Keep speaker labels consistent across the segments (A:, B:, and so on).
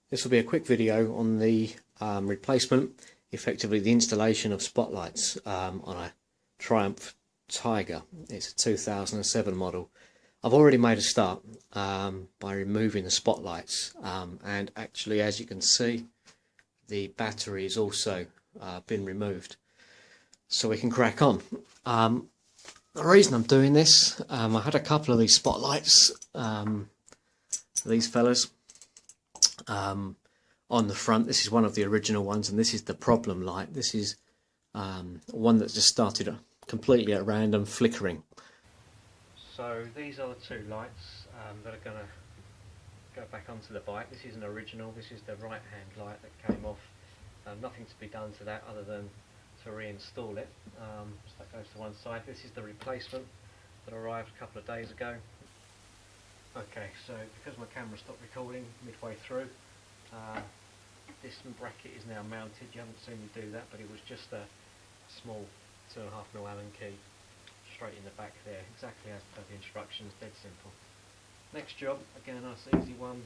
A: This will be a quick video on the replacement, effectively the installation of spotlights on a Triumph Tiger. It's a 2007 model. I've already made a start by removing the spotlights, and actually, as you can see, the battery has also been removed, so we can crack on. The reason I'm doing this, I had a couple of these spotlights, these fellas, on the front. This is one of the original ones, and this is the problem light. This is one that just started completely at random flickering. So these are the two lights that are going to go back onto the bike. This is an original. This is the right hand light that came off. Nothing to be done to that other than to reinstall it. So that goes to one side. This is the replacement that arrived a couple of days ago. Okay, so because my camera stopped recording midway through, this bracket is now mounted. You haven't seen me do that, but it was just a small 2.5mm Allen key straight in the back there, exactly as per the instructions, dead simple. Next job, again a nice easy one,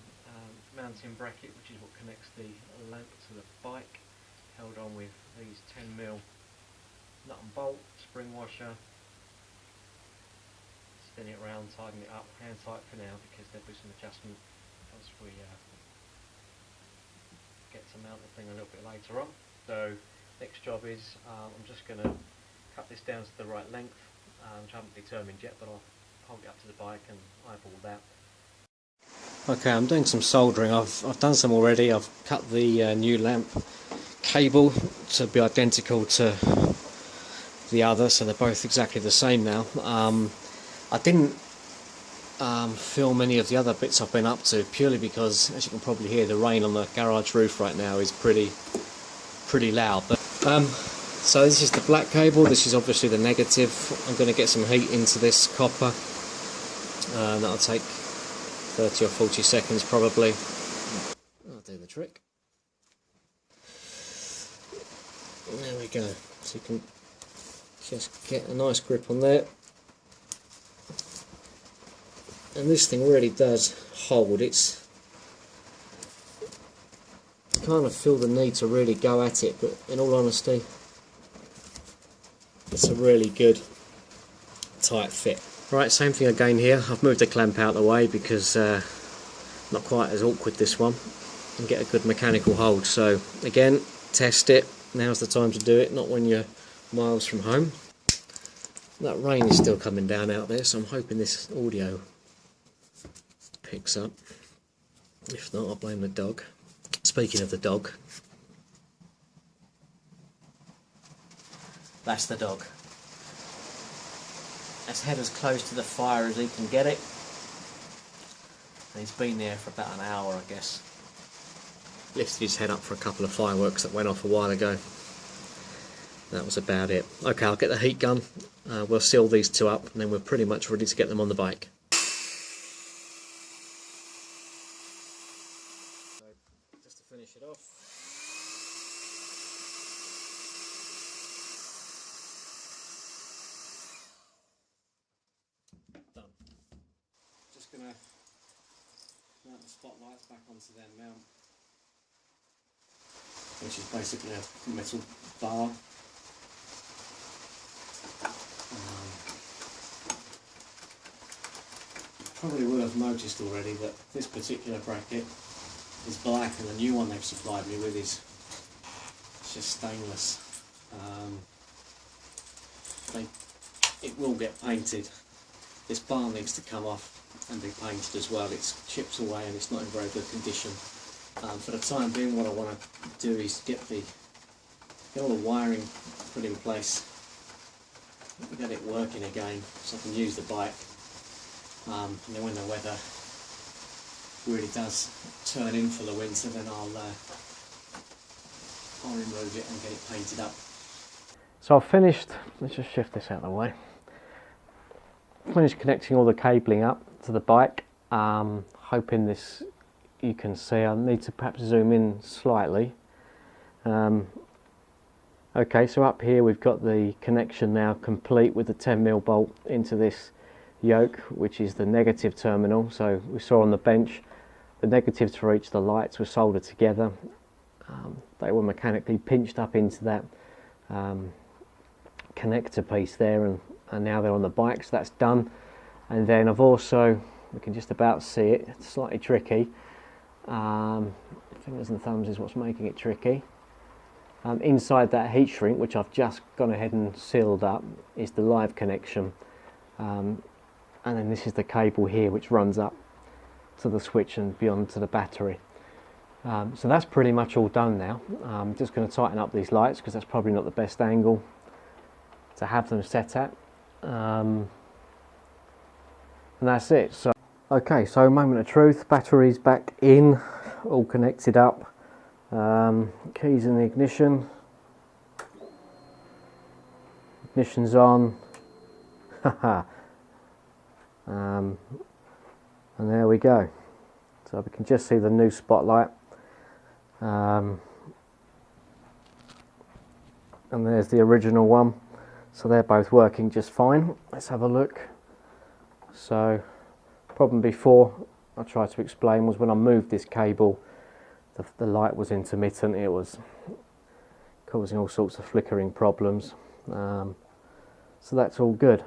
A: mounting bracket, which is what connects the lamp to the bike, held on with these 10mm nut and bolt, spring washer. Spin it around, tighten it up, hand tight for now, because there'll be some adjustment as we get to mount the thing a little bit later on. So next job is I'm just going to cut this down to the right length, which I haven't determined yet, but I'll hold it up to the bike and eyeball that. Okay, I'm doing some soldering. I've done some already. I've cut the new lamp cable to be identical to the other, so they're both exactly the same now. I didn't film any of the other bits I've been up to, purely because, as you can probably hear, the rain on the garage roof right now is pretty loud. But so this is the black cable. This is obviously the negative. I'm going to get some heat into this copper. That'll take 30 or 40 seconds probably. That'll do the trick. There we go. So you can just get a nice grip on there. And this thing really does hold. It's kind of feel the need to really go at it, but in all honesty, it's a really good tight fit. Right, same thing again here. I've moved the clamp out of the way because not quite as awkward this one, and get a good mechanical hold. So again, test it. Now's the time to do it, not when you're miles from home. That rain is still coming down out there, so I'm hoping this audio picks up. If not, I'll blame the dog. Speaking of the dog, that's the dog. Let's head as close to the fire as he can get it. And he's been there for about an hour, I guess. Lifted his head up for a couple of fireworks that went off a while ago. That was about it. Okay, I'll get the heat gun. We'll seal these two up, and then we're pretty much ready to get them on the bike. So, just to finish it off. Done. Just going to mount the spotlights back onto their mount, which is basically a metal bar. Probably will have noticed already that this particular bracket is black, and the new one they've supplied me with is just stainless. It will get painted. This bar needs to come off and be painted as well. It's chipped away and it's not in very good condition. For the time being, what I want to do is get all the wiring put in place, get it working again so I can use the bike. And then when the weather really does turn in for the winter, then I'll remove it and get it painted up. So I've finished, let's just shift this out of the way, finished connecting all the cabling up to the bike. Hoping this you can see. I need to perhaps zoom in slightly. Okay, so up here we've got the connection now complete with the 10mm bolt into this yoke, which is the negative terminal. So we saw on the bench the negatives for each of the lights were soldered together. They were mechanically pinched up into that connector piece there, and now they're on the bike, so that's done. And then I've also, we can just about see it, it's slightly tricky. Fingers and thumbs is what's making it tricky. Inside that heat shrink, which I've just gone ahead and sealed up, is the live connection. And then this is the cable here which runs up to the switch and beyond to the battery. So that's pretty much all done now. I'm just going to tighten up these lights because that's probably not the best angle to have them set at. And that's it. So, okay, so moment of truth, batteries back in, all connected up. Keys in the ignition. Ignition's on. And there we go. So we can just see the new spotlight. And there's the original one. So they're both working just fine. Let's have a look. So, problem before I tried to explain was when I moved this cable, the light was intermittent. It was causing all sorts of flickering problems. So that's all good.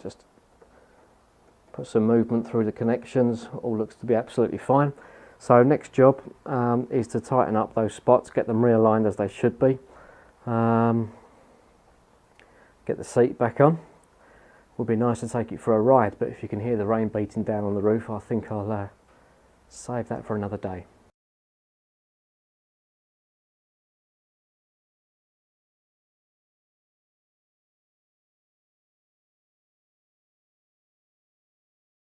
A: Just put some movement through the connections. All looks to be absolutely fine. So next job is to tighten up those spots, get them realigned as they should be. Get the seat back on. Would be nice to take it for a ride, but if you can hear the rain beating down on the roof, I think I'll save that for another day.